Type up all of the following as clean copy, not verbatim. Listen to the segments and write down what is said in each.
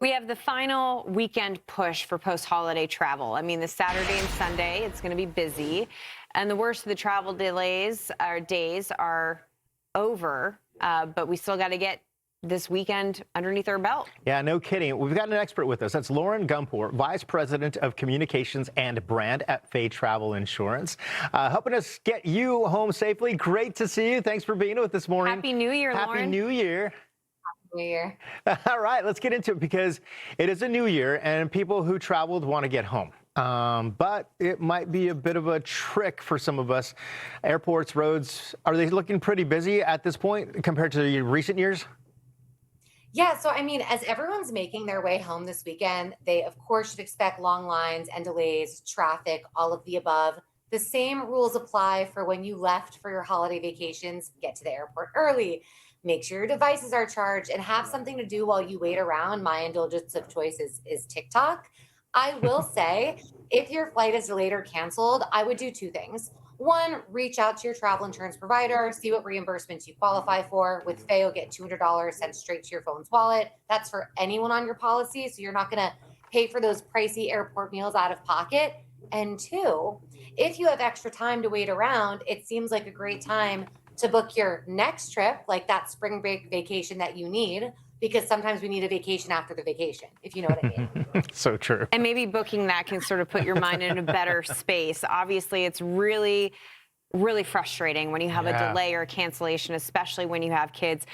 We have the final weekend push for post-holiday travel. I mean, the Saturday and Sunday, it's going to be busy. And the worst of the travel delays or days are over, but we still got to get this weekend underneath our belt. Yeah, no kidding. We've got an expert with us. That's Lauren Gumport, Vice President of Communications and Brand at Faye Travel Insurance, helping us get you home safely. Great to see you. Thanks for being with us this morning. Happy New Year, Lauren. Happy New Year. New Year. All right, let's get into it because it is a new year and people who traveled want to get home. But it might be a bit of a trick for some of us. Airports, roads, are they looking pretty busy at this point compared to recent years? Yeah, so I mean, as everyone's making their way home this weekend, they of course should expect long lines and delays, traffic, all of the above. The same rules apply for when you left for your holiday vacations. Get to the airport early, make sure your devices are charged, and have something to do while you wait around. My indulgence of choice is TikTok. I will say, if your flight is delayed or canceled, I would do two things. One, reach out to your travel insurance provider, see what reimbursements you qualify for. With Faye, you'll get $200 sent straight to your phone's wallet. That's for anyone on your policy, so you're not going to pay for those pricey airport meals out of pocket. And two, if you have extra time to wait around, it seems like a great time to book your next trip, like that spring break vacation that you need, because sometimes we need a vacation after the vacation, if you know what I mean. So true. And maybe booking that can sort of put your mind in a better space. Obviously, it's really frustrating when you have a delay or a cancellation, especially when you have kids.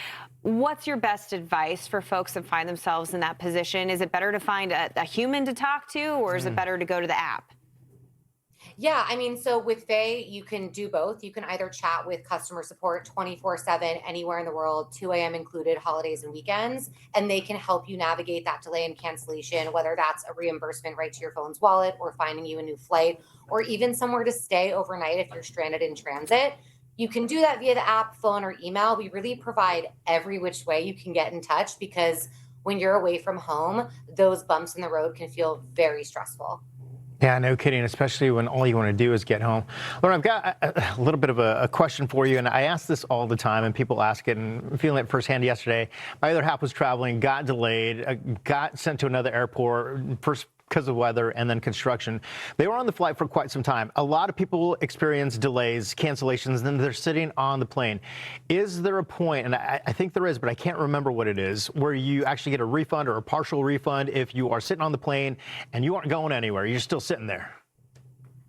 What's your best advice for folks that find themselves in that position? Is it better to find a human to talk to, or is it better to go to the app? Yeah, I mean, so with Faye, you can do both. You can either chat with customer support 24/7, anywhere in the world, 2 a.m. included, holidays and weekends, and they can help you navigate that delay and cancellation, whether that's a reimbursement right to your phone's wallet or finding you a new flight or even somewhere to stay overnight if you're stranded in transit. You can do that via the app, phone, or email. We really provide every which way you can get in touch, because when you're away from home, those bumps in the road can feel very stressful. Yeah, no kidding, especially when all you want to do is get home. Lauren, I've got a little bit of a question for you, and I ask this all the time, and people ask it, and I'm feeling it firsthand yesterday. My other half was traveling, got delayed, got sent to another airport, first because of weather and then construction. They were on the flight for quite some time. A lot of people experience delays, cancellations, then they're sitting on the plane. Is there a point, and I think there is, but I can't remember what it is, where you actually get a refund or a partial refund if you are sitting on the plane and you aren't going anywhere, you're still sitting there?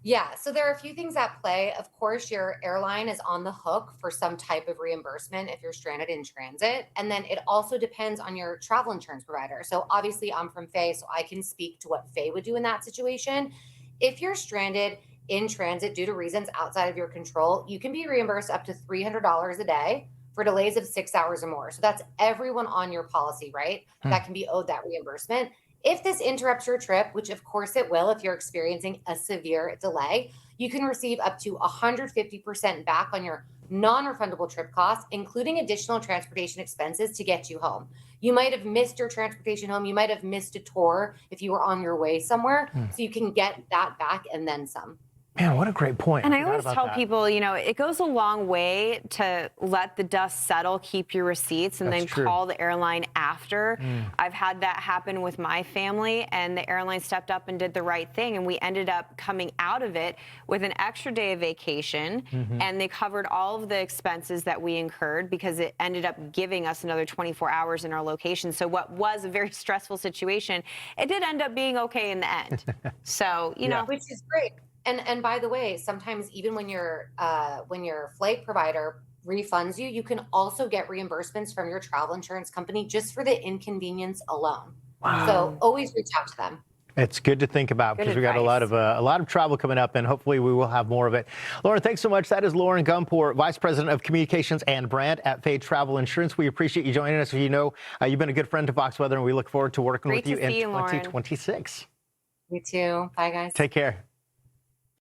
Yeah, so there are a few things at play. Of course, your airline is on the hook for some type of reimbursement if you're stranded in transit. And then it also depends on your travel insurance provider. So obviously, I'm from Faye, so I can speak to what Faye would do in that situation. If you're stranded in transit due to reasons outside of your control, you can be reimbursed up to $300 a day for delays of 6 hours or more. So that's everyone on your policy, right? That can be owed that reimbursement. If this interrupts your trip, which of course it will if you're experiencing a severe delay, you can receive up to 150% back on your non-refundable trip costs, including additional transportation expenses to get you home. You might have missed your transportation home. You might have missed a tour if you were on your way somewhere. So you can get that back and then some. Man, what a great point. And I always tell people, you know, it goes a long way to let the dust settle, keep your receipts, and then call the airline after. I've had that happen with my family, and the airline stepped up and did the right thing, and we ended up coming out of it with an extra day of vacation, and they covered all of the expenses that we incurred because it ended up giving us another 24 hours in our location. So what was a very stressful situation, it did end up being okay in the end. So, you know. Which is great. And by the way, sometimes even when your flight provider refunds you, you can also get reimbursements from your travel insurance company just for the inconvenience alone. Wow. So always reach out to them. It's good to think about because we got a lot of travel coming up, and hopefully we will have more of it. Lauren, thanks so much. That is Lauren Gumport, Vice President of Communications and Brand at Faye Travel Insurance. We appreciate you joining us. You know, you've been a good friend to Fox Weather, and we look forward to working with you in 2026. Me too. Bye, guys. Take care.